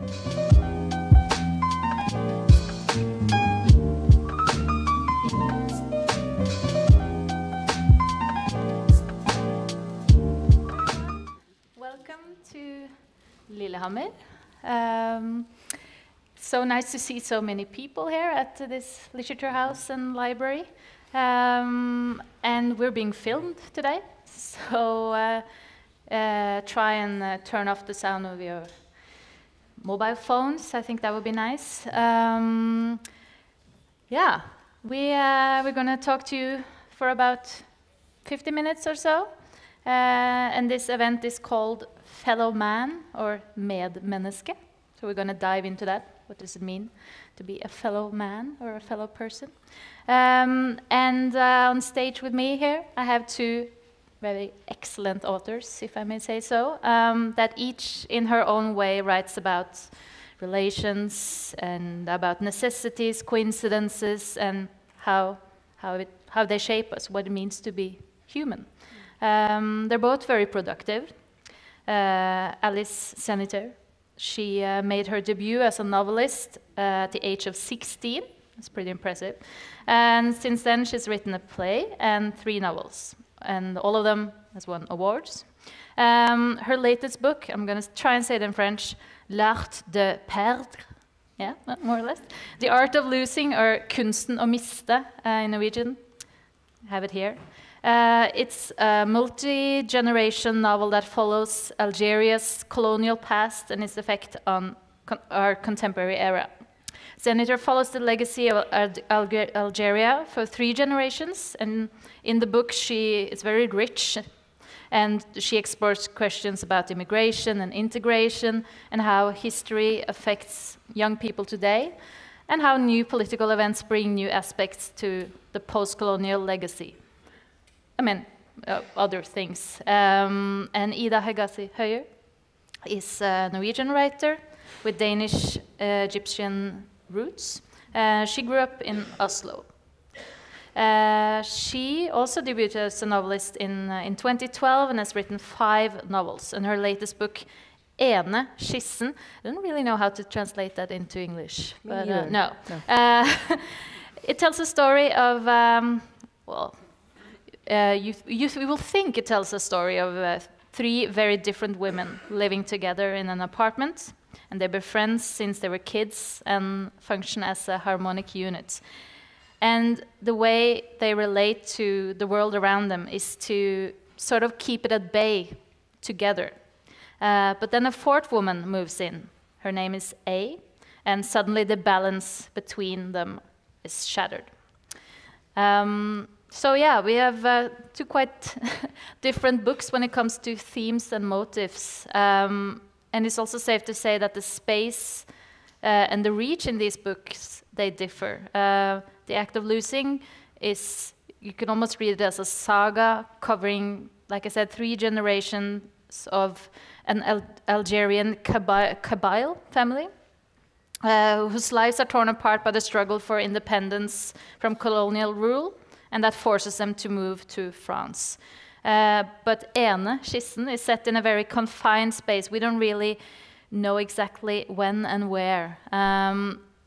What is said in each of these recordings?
Welcome to Lillehammer. So nice to see so many people here at this Litteraturhus and library. And we're being filmed today, so try and turn off the sound of your mobile phones. I think that would be nice. Yeah, we're going to talk to you for about 50 minutes or so. And this event is called Fellow Man, or Medmennesker. So we're going to dive into that. What does it mean to be a fellow man or a fellow person? And on stage with me here, I have two very excellent authors, if I may say so, that each in her own way writes about relations and about necessities, coincidences, and how they shape us, what it means to be human. They're both very productive. Alice Zeniter, she made her debut as a novelist at the age of 16. That's pretty impressive. And since then, she's written a play and 3 novels. And all of them has won awards. Her latest book, I'm going to try and say it in French, L'art de perdre, yeah, more or less. The Art of Losing, or Kunsten å miste in Norwegian. I have it here. It's a multi-generation novel that follows Algeria's colonial past and its effect on our contemporary era. Zeniter follows the legacy of Algeria for 3 generations, and in the book it's very rich, and she explores questions about immigration and integration, and how history affects young people today, and how new political events bring new aspects to the post-colonial legacy. I mean, other things. And Ida Hegazi Høyer is a Norwegian writer with Danish Egyptian roots. She grew up in Oslo. She also debuted as a novelist in 2012 and has written 5 novels. And her latest book, Ene, skissen, I don't really know how to translate that into English, but no. It tells a story of, well, you will think it tells a story of 3 very different women living together in an apartment, and they befriend since they were kids and function as a harmonic unit. And the way they relate to the world around them is to sort of keep it at bay together. But then a 4th woman moves in. Her name is A, and suddenly the balance between them is shattered. So yeah, we have 2 quite different books when it comes to themes and motives. And it's also safe to say that the space and the reach in these books, they differ. The Act of Losing is, you can almost read it as a saga covering, like I said, 3 generations of an Algerian Kabyle family, whose lives are torn apart by the struggle for independence from colonial rule, and that forces them to move to France. But Ene, skissen, is set in a very confined space. We don't really know exactly when and where.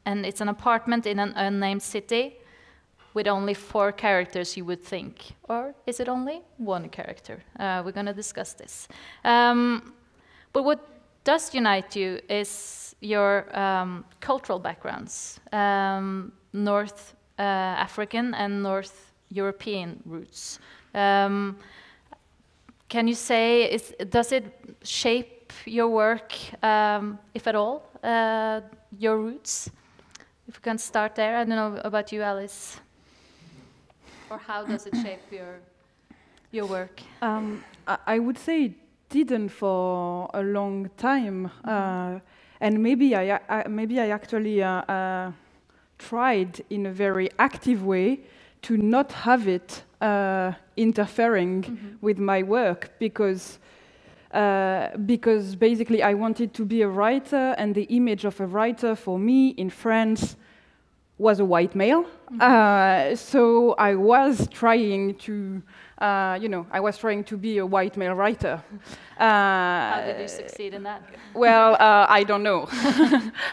And it's an apartment in an unnamed city with only 4 characters, you would think. Or is it only 1 character? We're going to discuss this. But what does unite you is your cultural backgrounds, North African and North European roots. Can you say, does it shape your work, if at all, your roots? If we can start there. I don't know about you, Alice. Or how does it shape your work? I would say it didn't for a long time, and maybe I actually tried in a very active way to not have it interfering with my work, because basically I wanted to be a writer, and the image of a writer for me in France was a white male, So I was trying to, I was trying to be a white male writer. How did you succeed in that? Well, I don't know.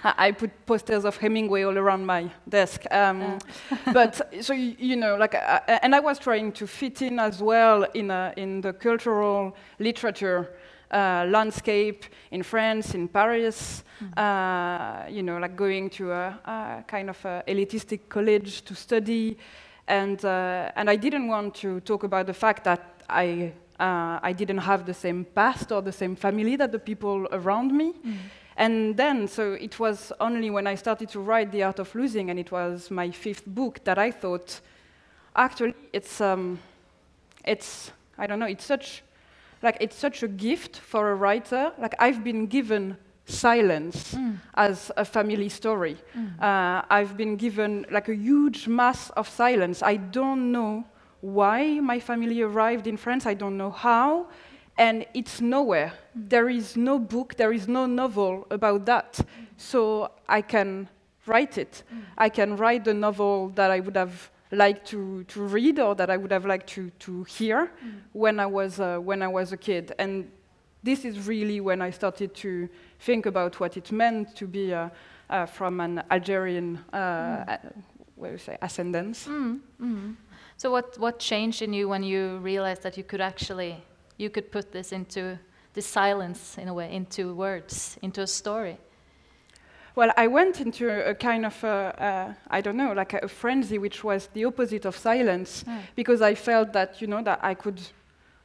I put posters of Hemingway all around my desk. But so and I was trying to fit in as well in the cultural literature landscape in France, in Paris. Like going to a kind of elitistic college to study, and I didn't want to talk about the fact that I didn't have the same past or the same family that the people around me. And then, so it was only when I started to write The Art of Losing, and it was my 5th book, that I thought, actually, it's I don't know, it's such a gift for a writer. Like, I've been given silence as a family story. I've been given like a huge mass of silence. I don't know why my family arrived in France. I don't know how, and it's nowhere. There is no book, there is no novel about that. So I can write it. I can write the novel that I would have liked to read, or that I would have liked to hear when I was a kid. And this is really when I started to think about what it meant to be from an Algerian ascendance. So what changed in you when you realized that you could put this into the silence, in a way, into words, into a story? Well, I went into a kind of, I don't know, like a frenzy, which was the opposite of silence, because I felt that, that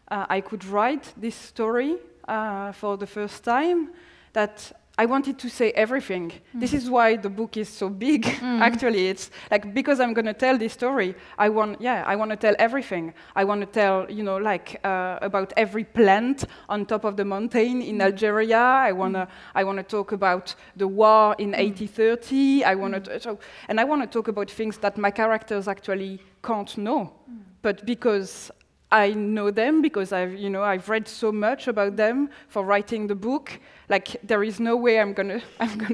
I could write this story for the first time, that I wanted to say everything. This is why the book is so big. Actually, it's like, because I'm going to tell this story, I want to tell everything. I want to tell, about every plant on top of the mountain in Algeria. I want to talk about the war in 1830. I want to talk about things that my characters actually can't know, but because I know them, because I've read so much about them for writing the book. Like, there is no way I'm gonna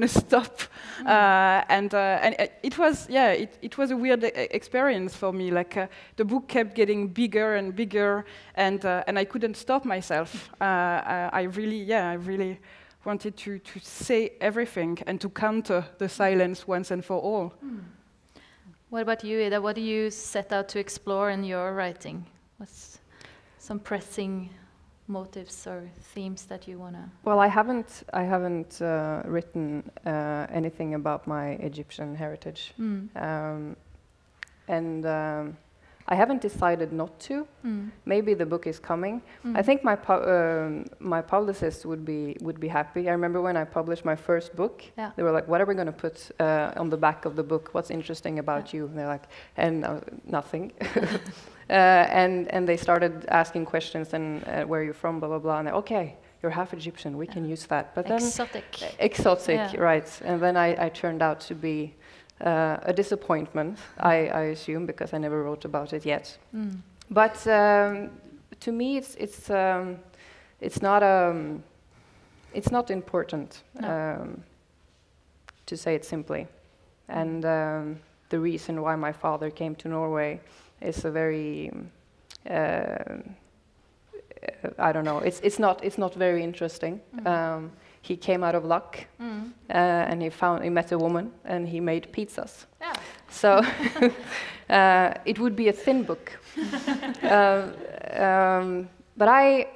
stop. And it was a weird experience for me. Like, the book kept getting bigger and bigger, and I couldn't stop myself. I really wanted to say everything and to counter the silence once and for all. What about you, Ida? What do you set out to explore in your writing? What's some pressing motives or themes that you want to? Well, I haven't written anything about my Egyptian heritage, and I haven't decided not to. Maybe the book is coming. I think my publicist would be happy. I remember when I published my first book, they were like, "What are we going to put on the back of the book? What's interesting about you?" And they're like, "And nothing." And they started asking questions, and where you're from, blah blah blah. And they're, okay, you're half Egyptian. We can use that. But then exotic, right? And then I turned out to be a disappointment, I assume, because I never wrote about it yet. But to me, it's not important, to say it simply. And the reason why my father came to Norway is a very I don't know. It's not very interesting. He came out of luck, and he met a woman, and he made pizzas. Yeah. So it would be a thin book. But I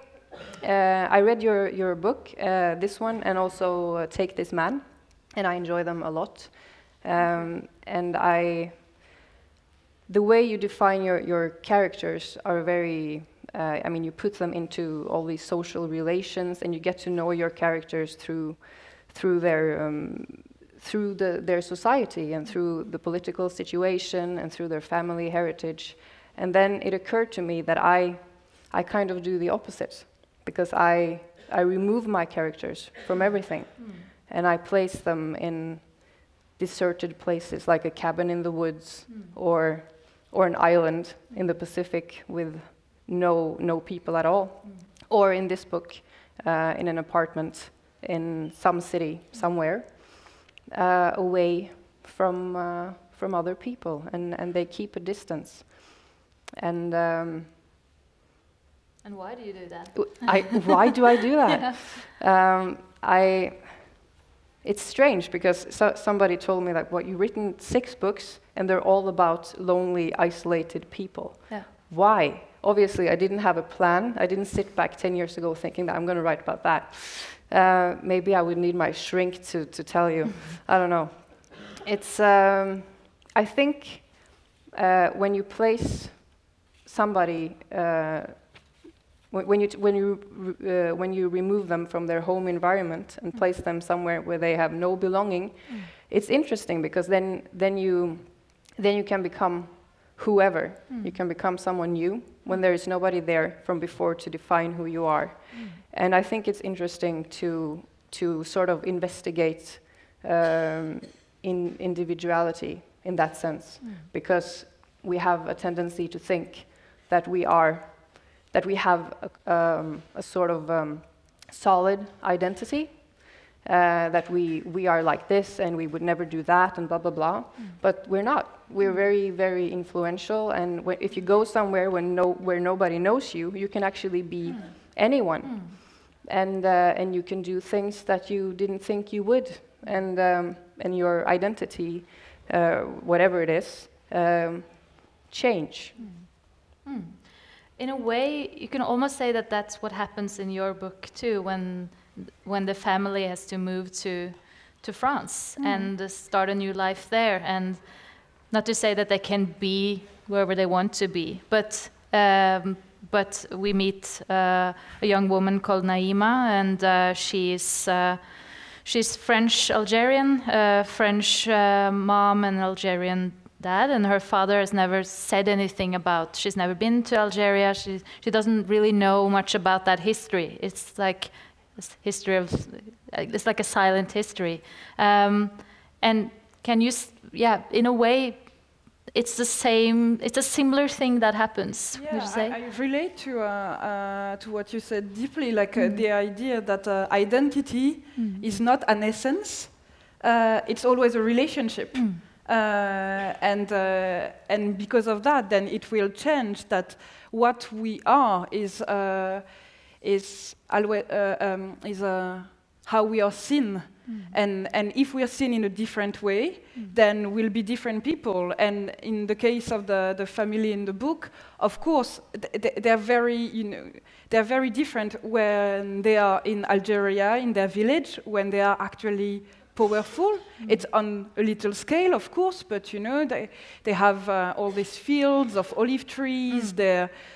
read your book, this one, and also Take This Man, and I enjoy them a lot. And the way you define your characters are very. I mean, you put them into all these social relations, and you get to know your characters through their society, and through the political situation, and through their family heritage. And then it occurred to me that I kind of do the opposite, because I remove my characters from everything, and I place them in deserted places, like a cabin in the woods, or an island in the Pacific with no people at all, or in this book, in an apartment in some city somewhere, away from from other people, and they keep a distance. And why do you do that? Why do I do that? Yeah. It's strange because somebody told me that, you've written 6 books and they're all about lonely, isolated people. Yeah. Why? Obviously, I didn't have a plan. I didn't sit back 10 years ago thinking that I'm going to write about that. Maybe I would need my shrink to tell you. I don't know. It's, I think when you place somebody, when you remove them from their home environment and place them somewhere where they have no belonging, it's interesting because then you can become whoever. You can become someone new when there is nobody there from before to define who you are. And I think it's interesting to sort of investigate in individuality in that sense, because we have a tendency to think that we have a sort of solid identity, that we are like this and we would never do that and blah, blah, blah. But we're not. We're very, very influential, and if you go somewhere where nobody knows you, you can actually be anyone. And you can do things that you didn't think you would, and your identity, whatever it is, change. In a way, you can almost say that that's what happens in your book too, when the family has to move to France and start a new life there. And not to say that they can be wherever they want to be, but we meet a young woman called Naima, and she's French-Algerian, French mom and Algerian dad, and her father has never said anything about. She's never been to Algeria. She doesn't really know much about that history. It's like history of, it's like a silent history. And can you, in a way, it's the same. It's a similar thing that happens. Yeah, would you say? I relate to what you said deeply, like the idea that identity is not an essence. It's always a relationship. And because of that, then it will change. That what we are is always how we are seen, and if we are seen in a different way, then we'll be different people. And in the case of the family in the book, of course, they're very different when they are in Algeria, in their village, when they are actually powerful. It's on a little scale, of course, but they have all these fields of olive trees.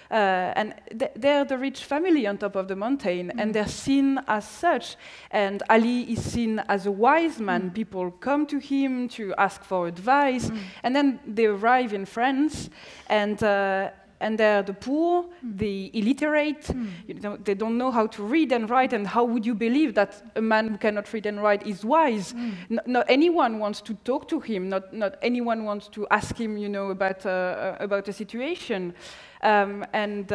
And they're the rich family on top of the mountain, and they're seen as such. And Ali is seen as a wise man. People come to him to ask for advice, and then they arrive in France, and they're the poor, the illiterate. They don't know how to read and write, and how would you believe that a man who cannot read and write is wise? Not anyone wants to talk to him. Not anyone wants to ask him, about a situation. And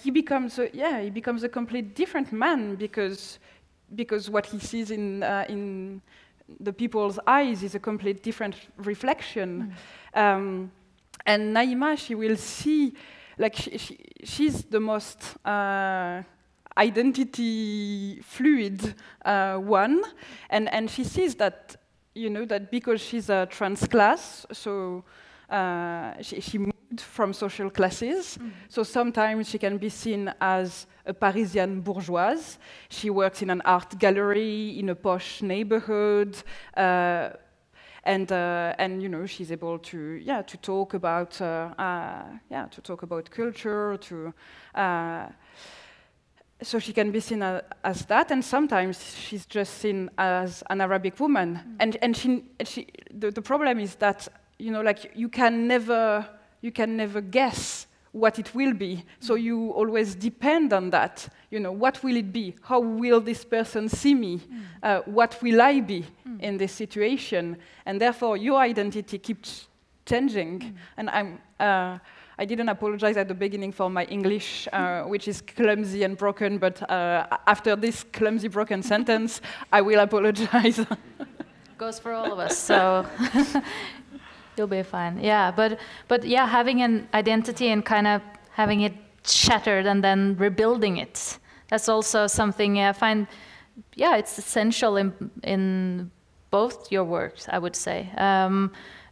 he becomes a complete different man because what he sees in the people's eyes is a complete different reflection. And Naima, she will see, like she's the most identity fluid one, and she sees that that because she's a trans class, so she moved from social classes. So sometimes she can be seen as a Parisian bourgeoise. She works in an art gallery in a posh neighborhood. And she's able to talk about culture, so she can be seen as that, and sometimes she's just seen as an Arabic woman. And the problem is that you can never guess what it will be. So you always depend on that. What will it be? How will this person see me? What will I be in this situation? And therefore, your identity keeps changing. And I didn't apologize at the beginning for my English, which is clumsy and broken. But after this clumsy, broken sentence, I will apologize. Goes for all of us. So. You'll be fine. Yeah, but yeah, having an identity and kind of having it shattered and then rebuilding it. That's also something I find, yeah, it's essential in both your works, I would say.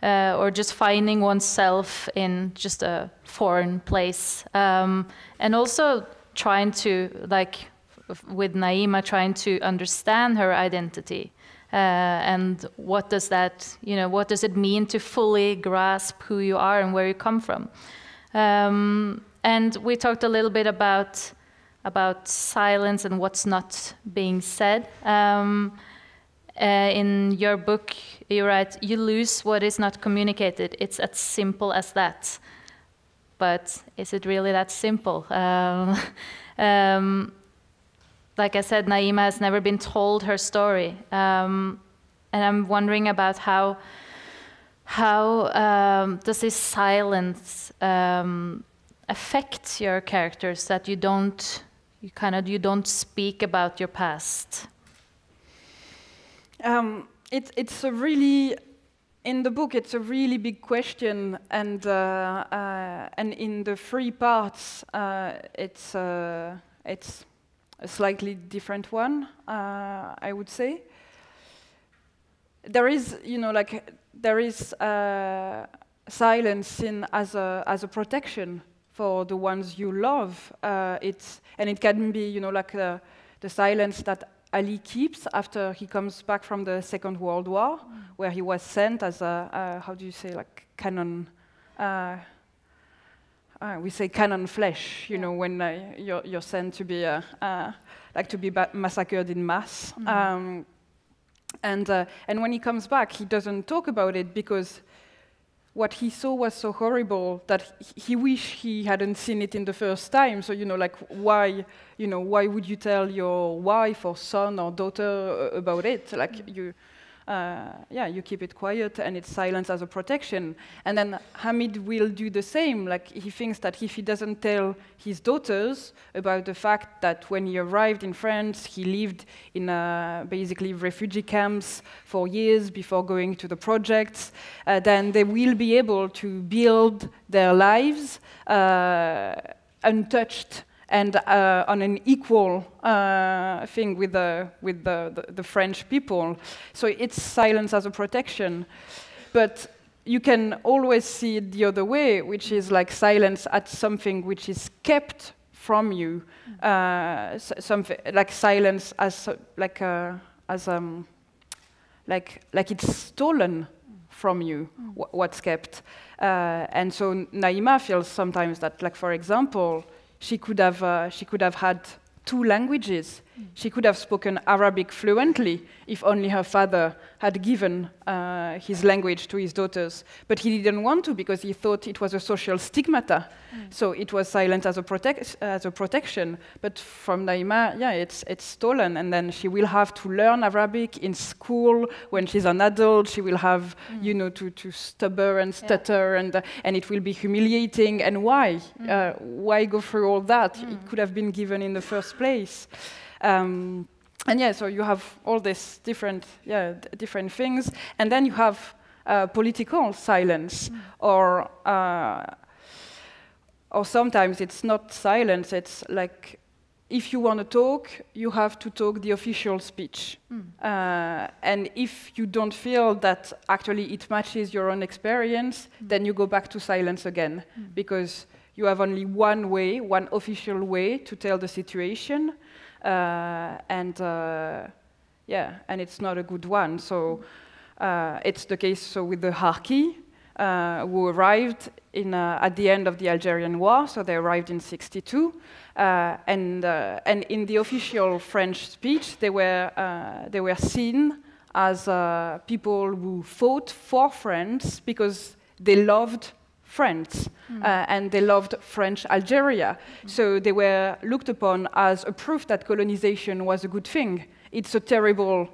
Or just finding oneself in just a foreign place. And also trying to, like with Naima, trying to understand her identity. And what does that, what does it mean to fully grasp who you are and where you come from? And we talked a little bit about silence and what's not being said. In your book, you write, "You lose what is not communicated. It's as simple as that." But is it really that simple? Like I said, Naima has never been told her story. And I'm wondering about how does this silence affect your characters, that you don't speak about your past? It's a really, in the book, it's a really big question, and in the 3 parts, it's a slightly different one, I would say. There is, there is silence seen as a protection for the ones you love. And it can be, the silence that Ali keeps after he comes back from the Second World War, where he was sent as a how do you say, like cannon? We say cannon flesh, when you're sent to be massacred in mass. And when he comes back, he doesn't talk about it because what he saw was so horrible that he wished he hadn't seen it in the first time. So, why would you tell your wife or son or daughter about it? Like, you keep it quiet, and it's silence as a protection. And then Hamid will do the same. Like, he thinks that if he doesn't tell his daughters about the fact that when he arrived in France, he lived in basically refugee camps for years before going to the projects, then they will be able to build their lives untouched and on an equal thing with the French people. So it's silence as a protection. But you can always see it the other way, which is like silence at something which is kept from you. Something like silence as it's stolen from you, what's kept. And so Naima feels sometimes that, like, for example, she could have had 2 languages. She could have spoken Arabic fluently if only her father had given his language to his daughters. But he didn't want to because he thought it was a social stigmata. So it was silent as a protection. But from Naima, it's stolen. And then she will have to learn Arabic in school. When she's an adult, she will have, to stubber and stutter, and it will be humiliating. And why? Why go through all that? It could have been given in the first place. So you have all these different things, and then you have political silence, or sometimes it's not silence. It's like, if you want to talk, you have to talk the official speech, and if you don't feel that actually it matches your own experience, then you go back to silence again, because you have only one way, one official way to tell the situation. And it's not a good one. So it's the case with the Harki, who arrived at the end of the Algerian War. So they arrived in '62, and in the official French speech, they were seen as people who fought for France because they loved France, and they loved French Algeria. So they were looked upon as a proof that colonization was a good thing. It's a terrible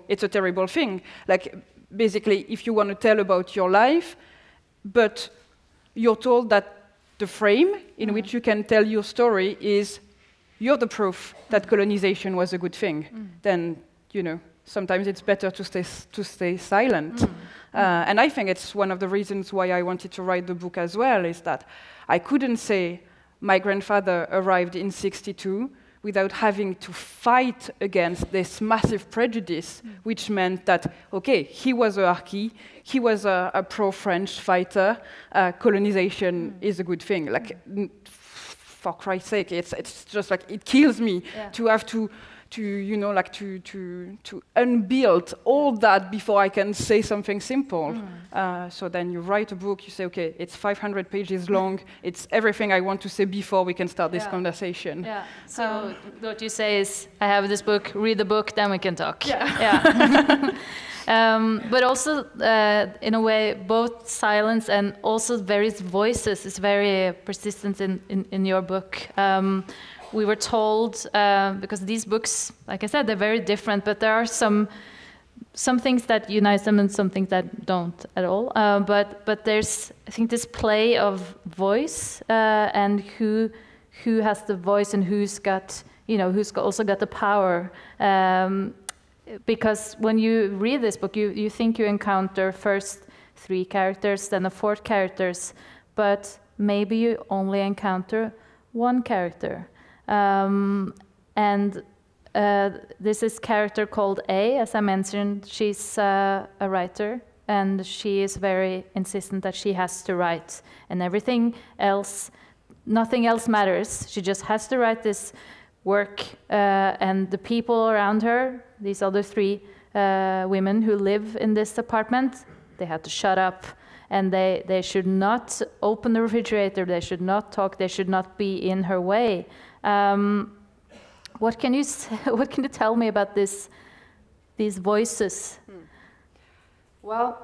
thing. Like, basically, if you want to tell about your life, but you're told that the frame in which you can tell your story is you're the proof that colonization was a good thing, then, sometimes it's better to stay silent. And I think it's one of the reasons why I wanted to write the book as well, is that I couldn't say my grandfather arrived in '62 without having to fight against this massive prejudice, which meant that, okay, he was a Harki, he was a pro-French fighter, colonization is a good thing. Like, for Christ's sake, it's just like, it kills me to have to you know, like to unbuild all that before I can say something simple. So then you write a book, you say, okay, it's 500 pages long, it's everything I want to say before we can start this conversation. Yeah. So what you say is, I have this book, read the book, then we can talk. Yeah. But also, in a way, both silence and also various voices is very persistent in your book. We were told, because these books, like I said, they're very different, but there are some things that unite them and some things that don't at all. But there's, I think, this play of voice and who has the voice and who's got, you know, who's also got the power. Because when you read this book, you think you encounter first 3 characters, then a 4th characters, but maybe you only encounter 1 character. This is character called A, as I mentioned. She's a writer, and she is very insistent that she has to write, and everything else, nothing else matters. She just has to write this work, and the people around her, these other 3 women who live in this apartment, they had to shut up, and they should not open the refrigerator, they should not talk, they should not be in her way. What can you tell me about these voices? Well,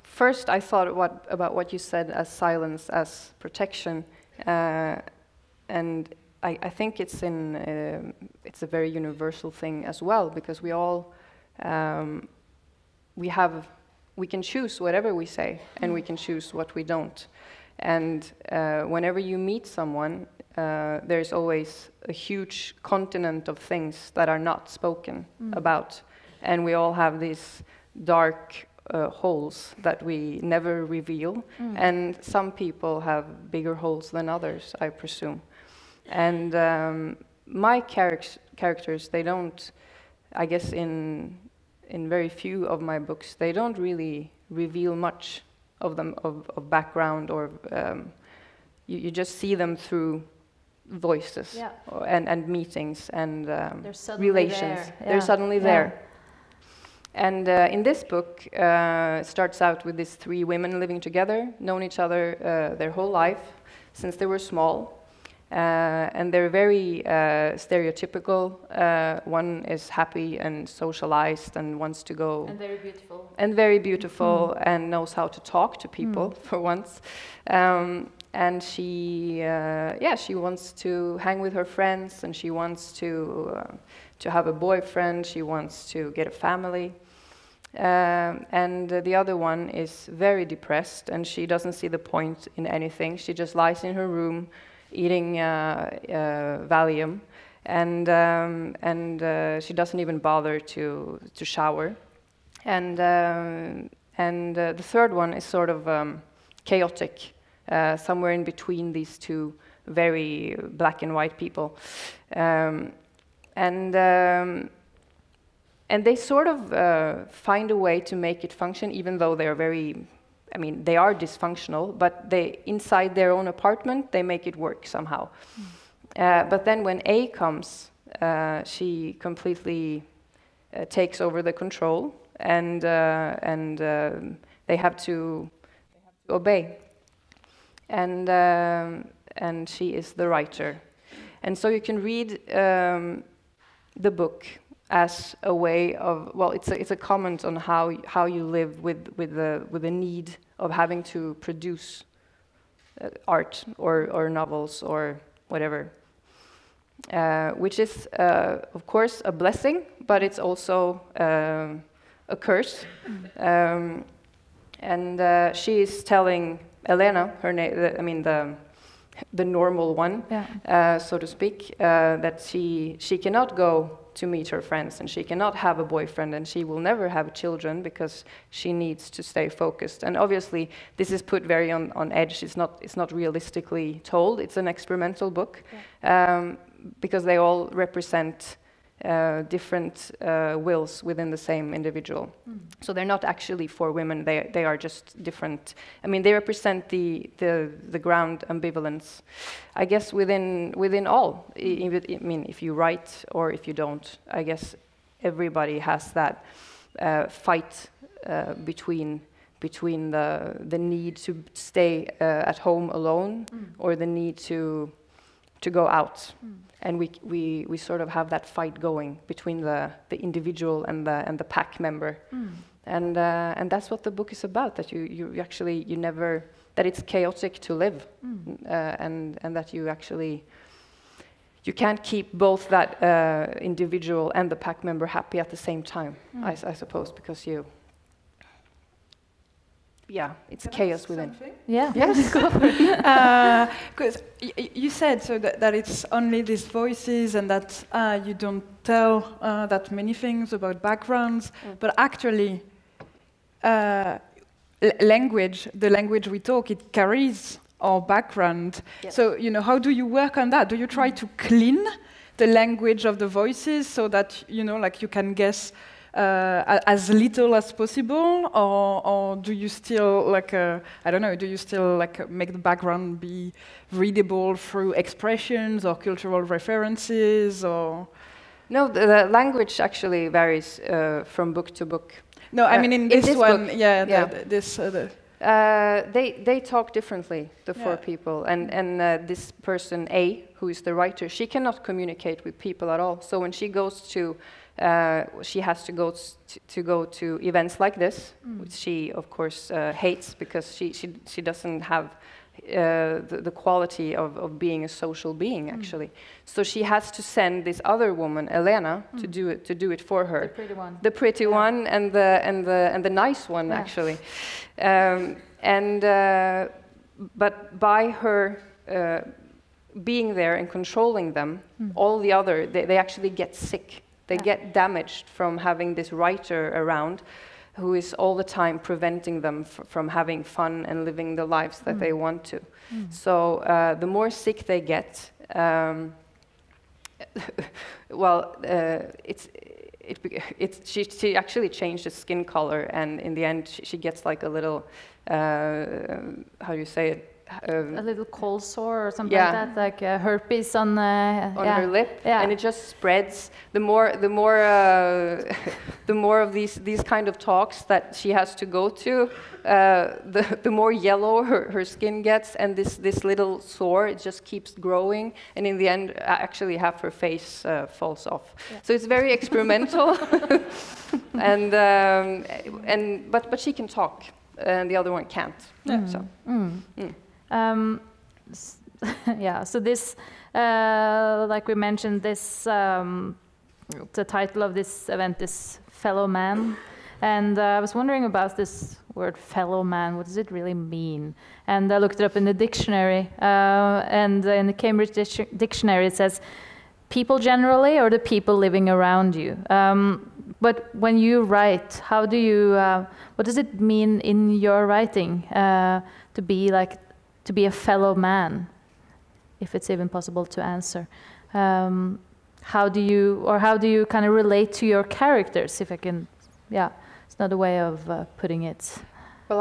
first I thought about what you said as silence as protection, and I think it's a very universal thing as well, because we all we can choose whatever we say, and we can choose what we don't. And whenever you meet someone, there's always a huge continent of things that are not spoken about. And we all have these dark holes that we never reveal. And some people have bigger holes than others, I presume. And my characters, they don't, I guess in very few of my books, they don't really reveal much of them, of background, or you just see them through voices and meetings and relations. They're suddenly there. And in this book, it starts out with these 3 women living together, known each other their whole life since they were small. And they're very stereotypical. One is happy and socialized and wants to go... And very beautiful. And very beautiful, and knows how to talk to people, for once. And she wants to hang with her friends, and she wants to have a boyfriend, she wants to get a family. And the other one is very depressed, and she doesn't see the point in anything. She just lies in her room, eating Valium, and she doesn't even bother to shower. And the 3rd one is sort of chaotic, somewhere in between these 2 very black and white people, and they sort of find a way to make it function, even though they are very. I mean, they are dysfunctional, but inside their own apartment, they make it work somehow. But then when A comes, she completely takes over the control, and they have to obey. And she is the writer. And so you can read the book as a way of, well, it's a comment on how you live with the need of having to produce art or novels or whatever, which is of course a blessing, but it's also a curse. And she is telling Elena, her name, I mean the normal one, so to speak, that she cannot go to meet her friends, and she cannot have a boyfriend, and she will never have children because she needs to stay focused. And obviously, this is put very on edge. It's not realistically told. It's an experimental book, because they all represent different wills within the same individual. So they're not actually for women. They are just different. I mean, they represent the ground ambivalence, I guess, within all. I mean, if you write or if you don't, I guess everybody has that fight between the need to stay at home alone or the need to go out. And we sort of have that fight going between the individual and the pack member, and that's what the book is about. That you never, that it's chaotic to live, and that you can't keep both that individual and the pack member happy at the same time. I suppose, because it's chaos within. Yeah. Yes. Because you said so that it's only these voices and that you don't tell that many things about backgrounds, but actually, language, the language we talk, it carries our background. Yes. So, how do you work on that? Do you try to clean the language of the voices so that, like you can guess as little as possible, or do you still I don't know, do you still make the background be readable through expressions or cultural references, or? No, the language actually varies from book to book. No, I mean in this one, book, they talk differently, the four people, and this person A, who is the writer, she cannot communicate with people at all. So when she goes to she has to go to events like this, which she of course hates, because she doesn't have the quality of being a social being, actually. So she has to send this other woman, Elena, to do it for her. The pretty one, and the nice one, actually. But by her being there and controlling them, all the other they actually get sick. They get damaged from having this writer around who is all the time preventing them from having fun and living the lives that they want to. So the more sick they get, she actually changed the skin color, and in the end she gets like a little, how do you say it? A little cold sore or something like that, like herpes on her lip, and it just spreads. The more of these kind of talks that she has to go to, the more yellow her skin gets, and this little sore, it just keeps growing, and in the end, actually half her face falls off. So it's very experimental, but she can talk, and the other one can't. So. So this, like we mentioned, this the title of this event is Fellow Man, and I was wondering about this word fellow man. What does it really mean? And I looked it up in the dictionary, and in the Cambridge Dictionary it says people generally, or the people living around you. But when you write, how do you? What does it mean in your writing to be a fellow man, if it's even possible to answer? How do you kind of relate to your characters, if I can, it's another way of putting it. Well,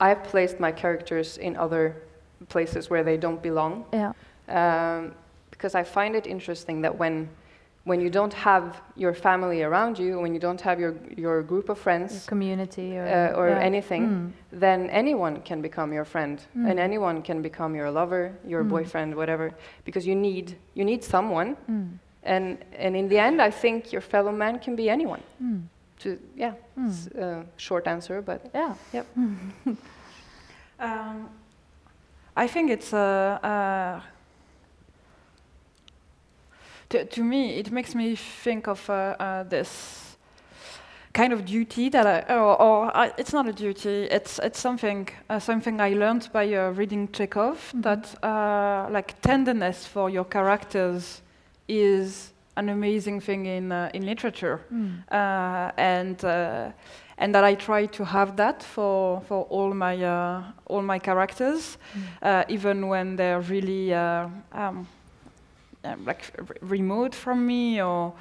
I've placed my characters in other places where they don't belong. Because I find it interesting that when you don't have your family around you, when you don't have your group of friends, your community, or anything, then anyone can become your friend, and anyone can become your lover, your boyfriend, whatever, because you need someone, and in the end, I think your fellow man can be anyone. It's a short answer, but I think it's to me, it makes me think of this kind of duty that it's not a duty. It's something I learned by reading Chekhov, that like tenderness for your characters is an amazing thing in literature, and that I try to have that for all my characters, even when they're really like remote from me, or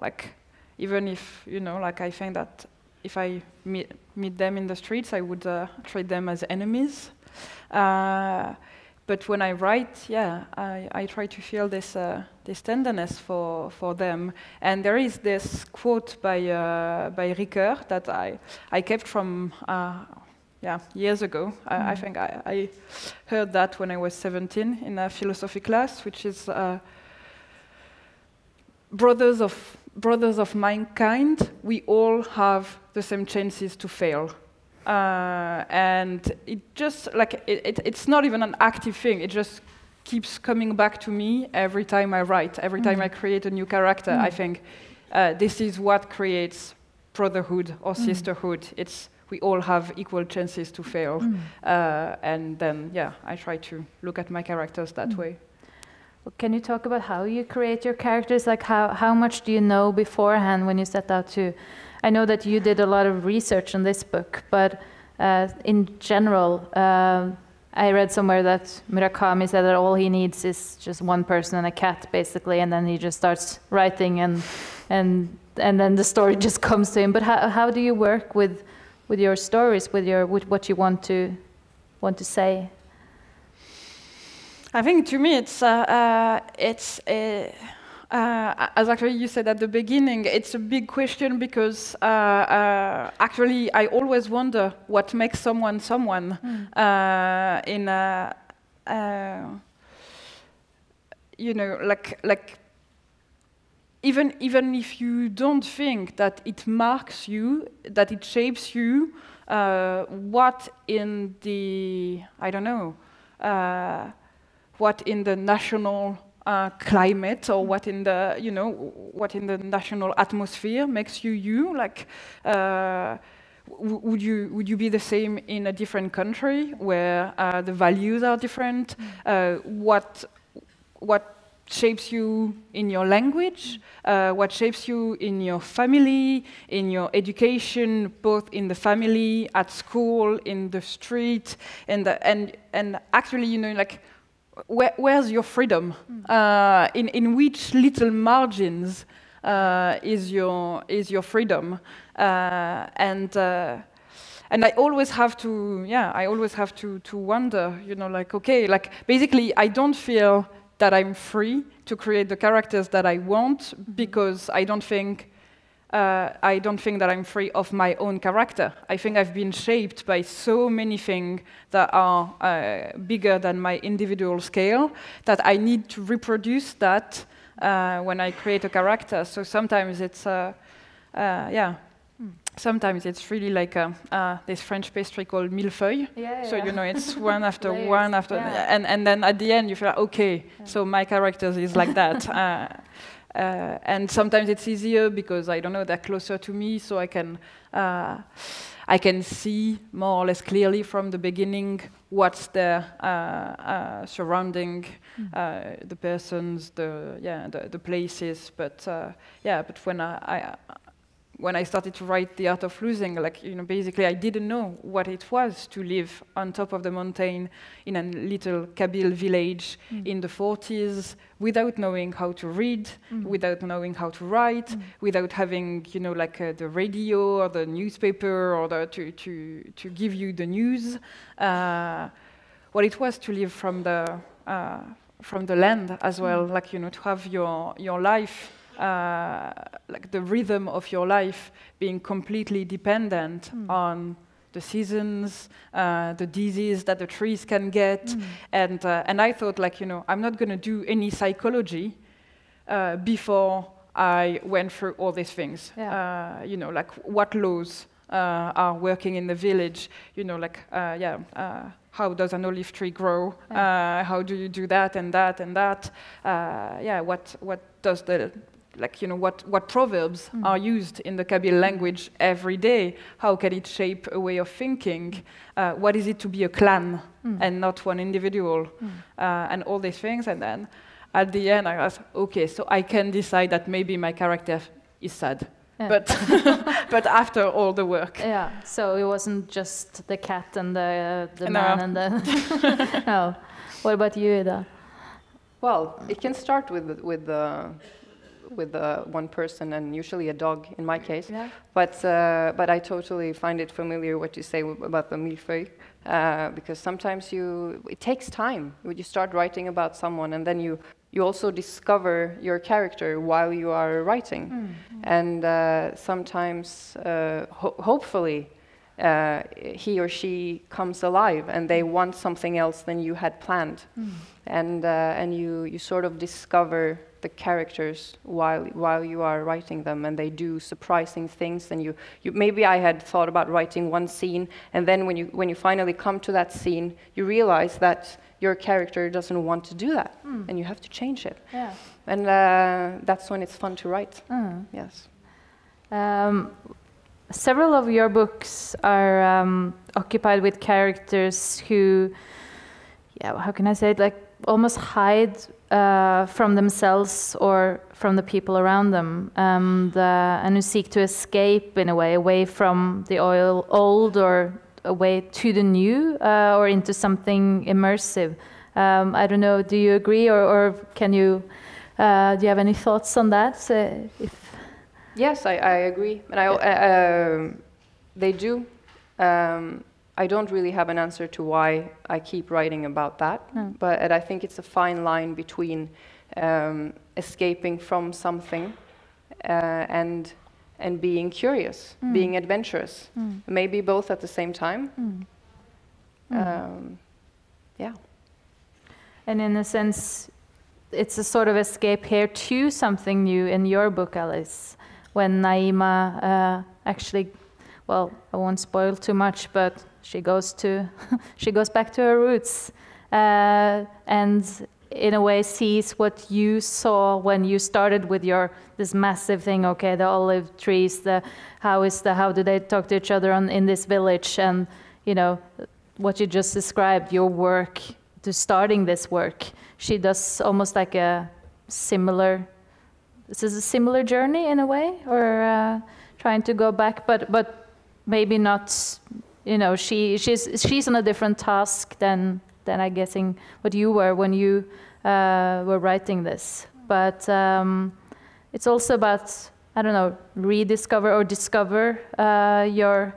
like even if like I think that if I meet them in the streets, I would treat them as enemies. But when I write, I try to feel this tenderness for them. And there is this quote by Ricoeur that I kept from years ago. I think I heard that when I was 17 in a philosophy class, which is brothers of mankind, we all have the same chances to fail. And it just it's not even an active thing. It just keeps coming back to me every time I write, every time I create a new character. I think this is what creates brotherhood or sisterhood. It's we all have equal chances to fail, and then I try to look at my characters that way. Well, can you talk about how you create your characters? Like how much do you know beforehand when you set out to? I know that you did a lot of research on this book, but in general, I read somewhere that Murakami said that all he needs is just one person and a cat, basically, and then he just starts writing, and then the story just comes to him. But how do you work with your stories, with what you want to say? I think to me as actually you said at the beginning, it's a big question because actually I always wonder what makes someone in like even if you don't think that it marks you, that it shapes you, what in the what in the national climate, or what in the what in the national atmosphere makes you like would you be the same in a different country where the values are different? What shapes you in your language? What shapes you in your family, in your education, both in the family, at school, in the street, and actually like. Where's your freedom? In which little margins is your freedom? And I always have to wonder, like, okay, like basically I don't feel that I'm free to create the characters that I want, because I don't think that I'm free of my own character. I think I've been shaped by so many things that are bigger than my individual scale, that I need to reproduce that when I create a character. So sometimes it's, sometimes it's really like this French pastry called millefeuille. So it's one after one after, and then at the end you feel like, okay, so my character is like that. And sometimes it's easier because I don't know, they're closer to me, so I can see more or less clearly from the beginning what's there surrounding the persons, the places. But when I started to write The Art of Losing, like basically I didn't know what it was to live on top of the mountain in a little Kabyle village in the 40s, without knowing how to read, without knowing how to write, without having like the radio or the newspaper or to give you the news. What it was to live from the land as well, like to have your life. Like the rhythm of your life being completely dependent on the seasons, the disease that the trees can get, and I thought, like I'm not going to do any psychology before I went through all these things. Like what laws are working in the village, how does an olive tree grow? How do you do that and that and that? What does the what proverbs are used in the Kabyle language every day? How can it shape a way of thinking? What is it to be a clan and not one individual? And all these things. And then at the end, I was, okay, so I can decide that maybe my character is sad. Yeah. But after all the work. Yeah, so it wasn't just the cat and the man and the... No. What about you, Ida? Well, it can start with one person, and usually a dog in my case. Yeah. But I totally find it familiar what you say about the millefeuille, because sometimes it takes time. You start writing about someone, and then you also discover your character while you are writing. Mm-hmm. And sometimes, hopefully, he or she comes alive and they want something else than you had planned. Mm. And you sort of discover the characters while you are writing them, and they do surprising things. And you maybe I had thought about writing one scene, and then when you finally come to that scene, you realize that your character doesn't want to do that, and you have to change it. Yeah. And that's when it's fun to write. Mm. Yes. Several of your books are occupied with characters who, how can I say it, like almost hide from themselves or from the people around them, and who seek to escape in a way, away from the old or away to the new, or into something immersive. I don't know, do you agree, or can you, do you have any thoughts on that? Yes, I agree, and they do. I don't really have an answer to why I keep writing about that, but I think it's a fine line between escaping from something and being curious, being adventurous, maybe both at the same time. Yeah. And in a sense, it's a sort of escape here to something new in your book, Alice. When Naima actually, well, I won't spoil too much, but she goes back to her roots, and in a way sees what you saw when you started with this massive thing. Okay, the olive trees, how do they talk to each other in this village, and what you just described, your work to starting this work. She does almost like a similar. This is a similar journey in a way, or trying to go back, but maybe not. She's on a different task than I'm guessing what you were when you were writing this. But it's also about, I don't know, rediscover or discover your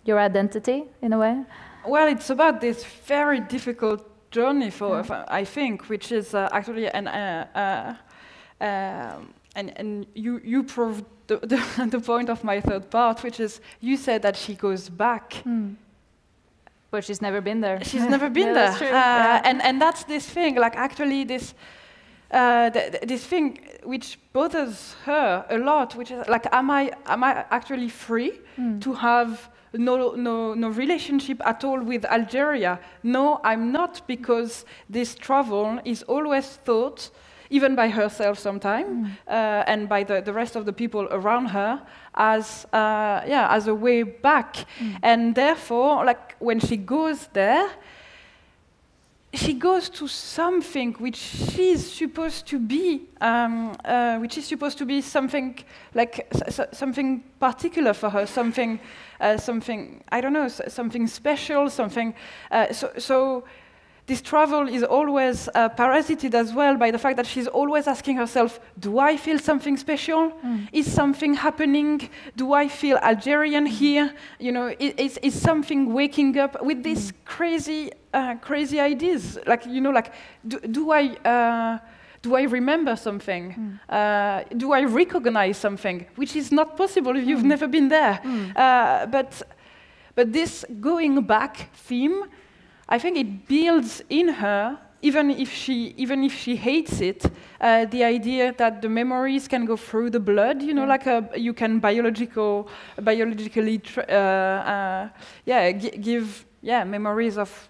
identity in a way. Well, it's about this very difficult journey for I think, which is actually and you proved the point of my third part, which is you said that she goes back. But she's never been there. She's never been there. That's true. And that's this thing, like actually this this thing which bothers her a lot, which is like, am I actually free to have no relationship at all with Algeria? No, I'm not, because this travel is always thought, even by herself sometimes, and by the rest of the people around her, as a way back. And therefore, like when she goes there, she goes to something which she's supposed to be, something like something particular for her, something I don't know, something special, something. So this travel is always parasited as well by the fact that she's always asking herself, do I feel something special? Is something happening? Do I feel Algerian here? Is something waking up with these crazy ideas? Like, do I remember something? Do I recognize something? Which is not possible if you've never been there. But this going back theme, I think it builds in her, even if she hates it, the idea that the memories can go through the blood. Like you can biologically give memories of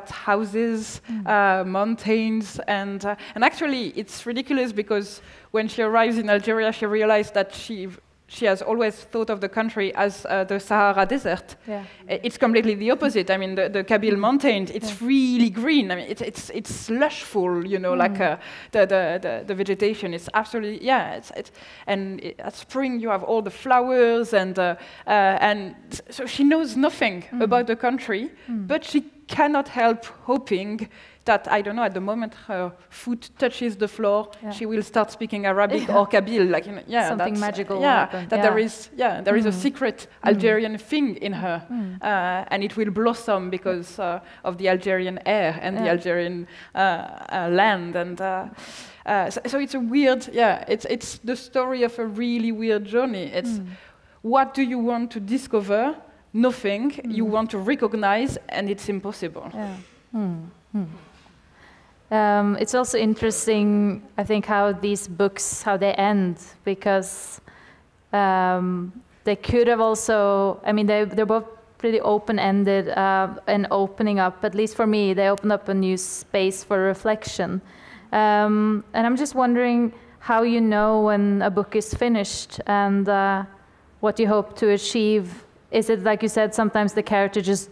houses, mountains, and actually it's ridiculous because when she arrives in Algeria, she realized that she she has always thought of the country as the Sahara Desert. Yeah. It's completely the opposite. I mean, the Kabyle Mountains, it's really green. I mean, it's lushful, you know, like the vegetation is absolutely, at spring you have all the flowers, and so she knows nothing about the country, but she cannot help hoping that, I don't know, at the moment her foot touches the floor, she will start speaking Arabic or Kabyle, like, you know, something magical. There is a secret Algerian thing in her, and it will blossom because of the Algerian air and the Algerian land, and so it's a weird, it's the story of a really weird journey. It's what do you want to discover? Nothing. You want to recognize, and it's impossible. It's also interesting, I think, how these books, how they end, because they could have also, I mean, they're both pretty open-ended and opening up, at least for me, they open up a new space for reflection. And I'm just wondering how you know when a book is finished and what you hope to achieve. Is it, like you said, sometimes the character just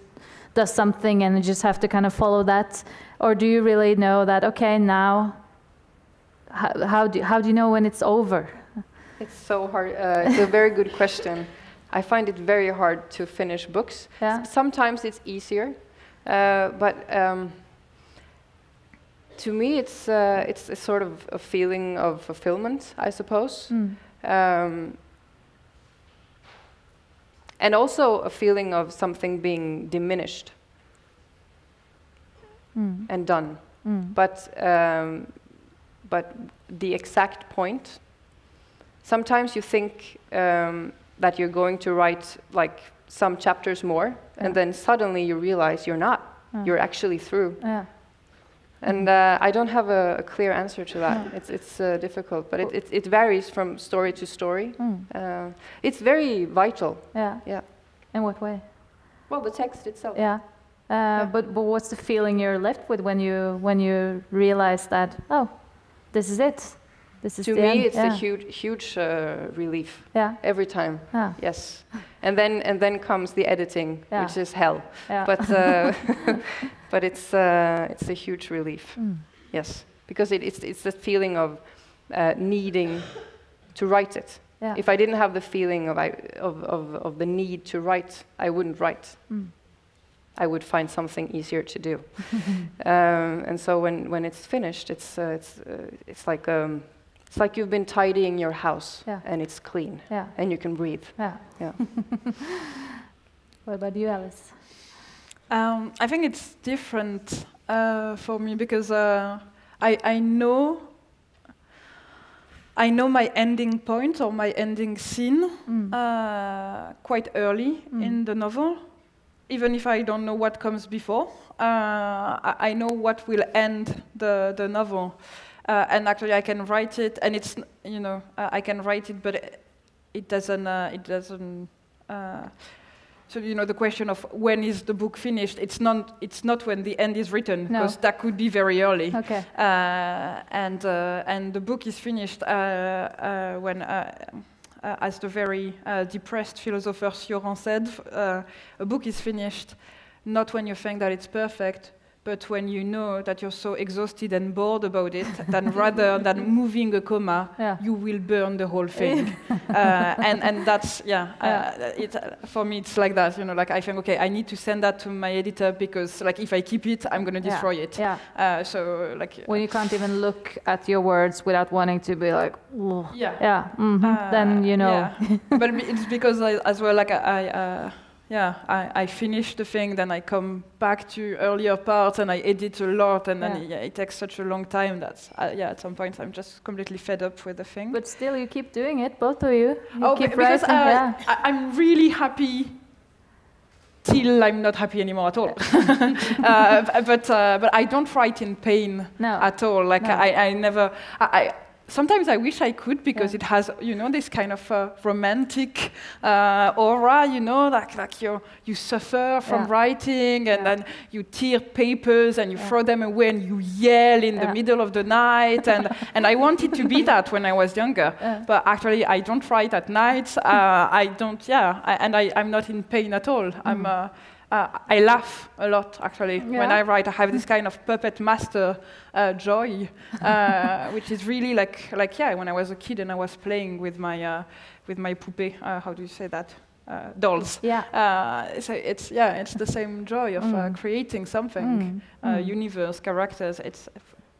does something and you just have to kind of follow that? Or do you really know that, okay, now, how do you know when it's over? It's so hard. It's a very good question. I find it very hard to finish books. Yeah. Sometimes it's easier, but to me it's a sort of a feeling of fulfillment, I suppose. And also a feeling of something being diminished. And done, but the exact point. Sometimes you think that you're going to write like some chapters more, and then suddenly you realize you're not. You're actually through. And I don't have a clear answer to that. It's difficult, but it varies from story to story. It's very vital. Yeah. In what way? Well, the text itself. Yeah. But what's the feeling you're left with when you realize that, oh, this is it? This is to the me, end. it's a huge relief. Every time. Yes, and then comes the editing, which is hell. But it's a huge relief. Yes, because it's the feeling of needing to write it. If I didn't have the feeling of the need to write, I wouldn't write. I would find something easier to do. And so when it's finished, it's like you've been tidying your house and it's clean and you can breathe. What about you, Alice? I think it's different for me because I know my ending point or my ending scene quite early in the novel. Even if I don't know what comes before, I know what will end the novel, and actually I can write it, and it's, you know, I can write it, but it doesn't. So, you know, the question of when is the book finished? It's not when the end is written, because that could be very early. Okay. And the book is finished when. As the very depressed philosopher Sioran said, a book is finished not when you think that it's perfect, but when you know that you're so exhausted and bored about it, that rather than moving a comma, you will burn the whole thing. And that's, for me it's like that, you know, like I think, okay, I need to send that to my editor because like if I keep it, I'm going to destroy it. So like... When you can't even look at your words without wanting to be like, then you know. But it's because as well, like I finish the thing, then I come back to earlier parts and I edit a lot, and then it takes such a long time that at some point I'm just completely fed up with the thing. But still, you keep doing it, both of you. Keep because writing. I'm really happy till I'm not happy anymore at all. But I don't write in pain at all. Like I never. sometimes I wish I could, because it has, you know, this kind of romantic aura, you know, like you suffer from writing, and then you tear papers and you throw them away and you yell in the middle of the night, and I wanted to be that when I was younger, but actually I don't write at night. I don't, I'm not in pain at all. I laugh a lot, actually, when I write. I have this kind of puppet master joy, which is really like when I was a kid and I was playing with my poupée. How do you say that? Dolls. So it's the same joy of creating something, universe, characters.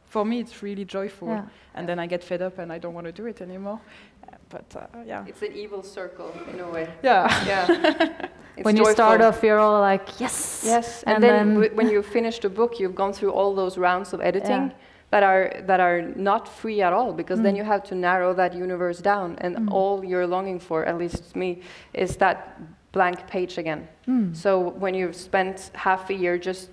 For me, it's really joyful, and then I get fed up and I don't want to do it anymore. But it's an evil circle in a way. When you start off, you're all like, yes, and then when you finish the book, you've gone through all those rounds of editing that are not free at all, because then you have to narrow that universe down, and all you're longing for, at least me, is that blank page again. So when you've spent half a year just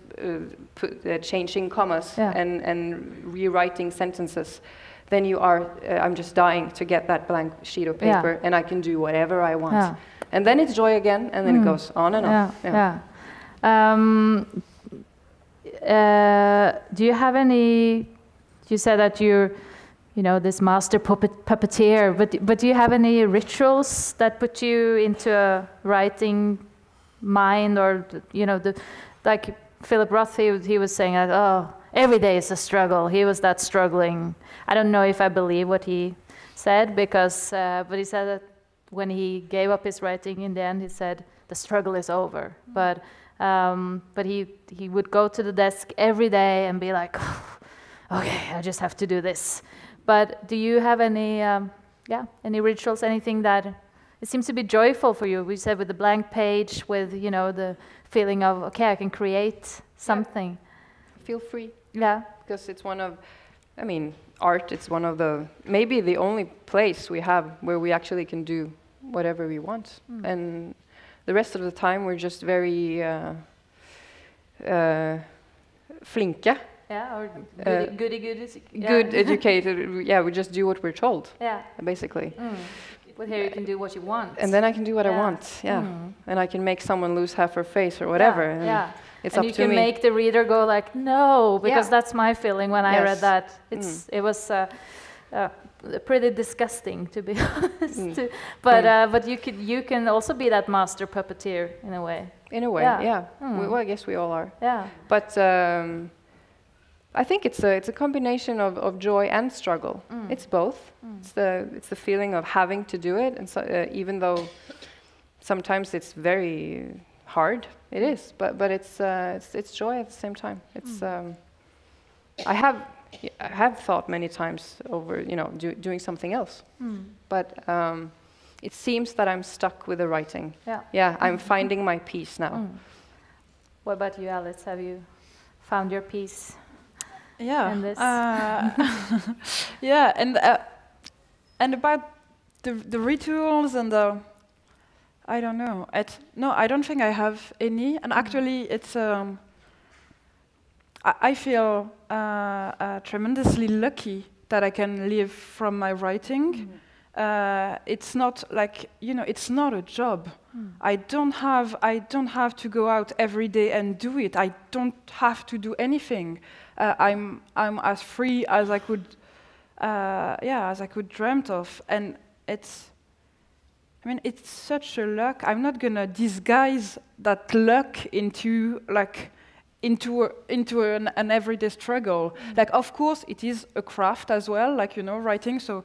changing commas and rewriting sentences, then you are, I'm just dying to get that blank sheet of paper, and I can do whatever I want. And then it's joy again, and then it goes on and on. Do you have any, you said that you're, you know, this master puppeteer, but do you have any rituals that put you into a writing mind, or, you know, like Philip Roth, he was saying that, oh, every day is a struggle. He was that struggling. I don't know if I believe what he said, because, but he said that when he gave up his writing, in the end, he said, the struggle is over. But he would go to the desk every day and be like, oh, okay, I just have to do this. But do you have any, any rituals, anything that, it seems to be joyful for you? We said with the blank page, with, you know, the feeling of, okay, I can create something. Feel free. Yeah. Because it's one of, I mean, art, it's one of the, maybe the only place we have where we actually can do whatever we want. And the rest of the time we're just very flinke. Yeah, or goody. Good, educated. Yeah, we just do what we're told. Yeah. Basically. But here you can do what you want. And then I can do what I want. Yeah. And I can make someone lose half her face or whatever. It's and up to me. And you can make the reader go like, no, because that's my feeling when I read that. It was pretty disgusting, to be honest. But you can also be that master puppeteer in a way. In a way, well, I guess we all are. Yeah. But I think it's a combination of joy and struggle. It's both. It's the feeling of having to do it, and so, even though sometimes it's very hard, it is. But it's joy at the same time. It's I have thought many times over, you know, doing something else. But it seems that I'm stuck with the writing. Yeah, I'm finding my peace now. What about you, Alice? Have you found your peace? Yeah. In this? Yeah, and about the rituals and the, I don't know. No, I don't think I have any. And actually, it's I feel tremendously lucky that I can live from my writing. It's not like, you know, it's not a job. I don't have to go out every day and do it. I don't have to do anything. I'm as free as I could, as I could dreamt of, and it's such a luck. I'm not gonna disguise that luck into an everyday struggle. Like, of course, it is a craft as well, like, you know, writing, so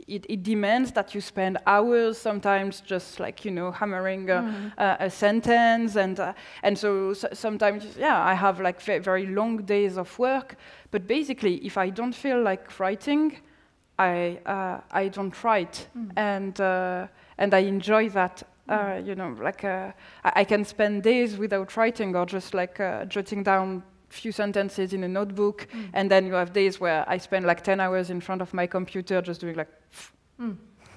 it demands that you spend hours sometimes just, like, you know, hammering a sentence, and so sometimes, I have, like, very long days of work, but basically, if I don't feel like writing, I don't write, and I enjoy that. You know, like I can spend days without writing, or just like jotting down few sentences in a notebook, and then you have days where I spend like 10 hours in front of my computer just doing like,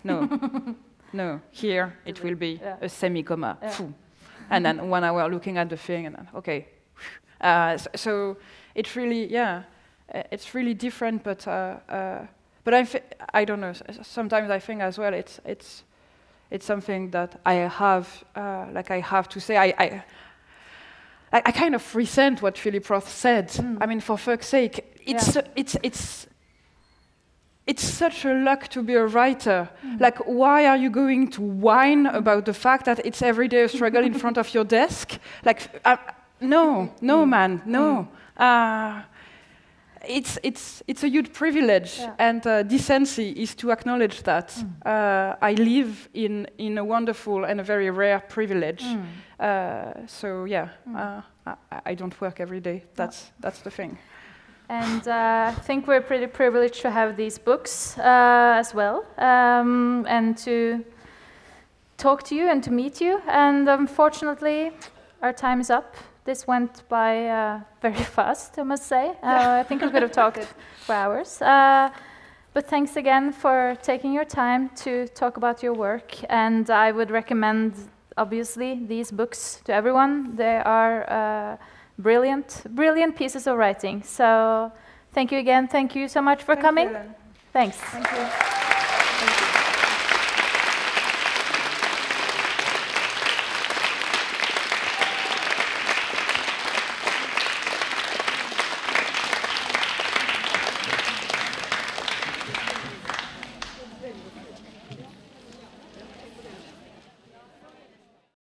no, here it will be a semi-comma, and then 1 hour looking at the thing, and then, okay. So it's really, it's really different, but But I don't know. Sometimes I think as well it's something that I have, like I have to say. I kind of resent what Philip Roth said. I mean, for fuck's sake, it's such a luck to be a writer. Like, why are you going to whine about the fact that it's every day a struggle in front of your desk? Like, no, man, no. It's a huge privilege, and decency is to acknowledge that. I live in a wonderful and a very rare privilege. So yeah, I don't work every day. That's the thing. And I think we're pretty privileged to have these books as well, and to talk to you and to meet you. And unfortunately, our time is up. This went by very fast, I must say. I think we could have talked for hours. But thanks again for taking your time to talk about your work. And I would recommend, obviously, these books to everyone. They are brilliant pieces of writing. So thank you again. Thank you so much for coming. Ellen. Thanks. Thank you. Thank you.